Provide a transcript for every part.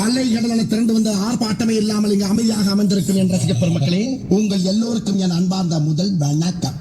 அலைகடலான திரண்டு வந்த ஆர்ப்பாட்டமே இல்லாமல் இங்கு அமைதியாக அமைந்திருக்கும் என் ரசிக பெருமக்களே, உங்கள் எல்லோருக்கும் என் அன்பார்ந்த முதல் வணக்கம்.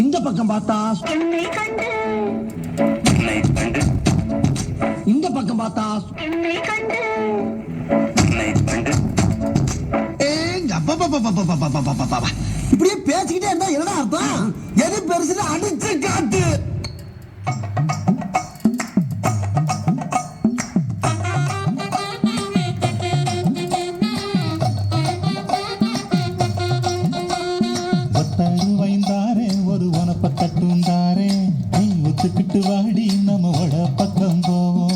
இந்த பக்கம் பார்த்தா என்னை கண்டு, இந்த பக்கம் பார்த்தா என்னை கண்டு, இப்படியே பேசிக்கிட்டே இருந்தா என்ன அர்த்தம்? எது பெருசுன்னு அடிச்சு காட்டு. வைந்தாரே ஒரு உனப்பட்டுந்தாரே, நீ ஒத்துக்கிட்டு வாடி நம்மோட பக்கம் போவோம்.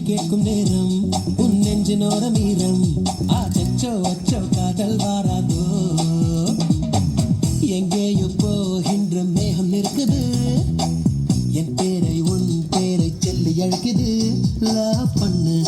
கேட்கும் நேரம் உன் நெஞ்சினோட மீறம் ஆச்சோ அச்சோ காதல் வாராதோ, எங்கேயோ போகின்ற மேகம் இருக்குது, என் பேரை உன் பேரை சொல்லி அழைக்குது, லவ் பண்ணு.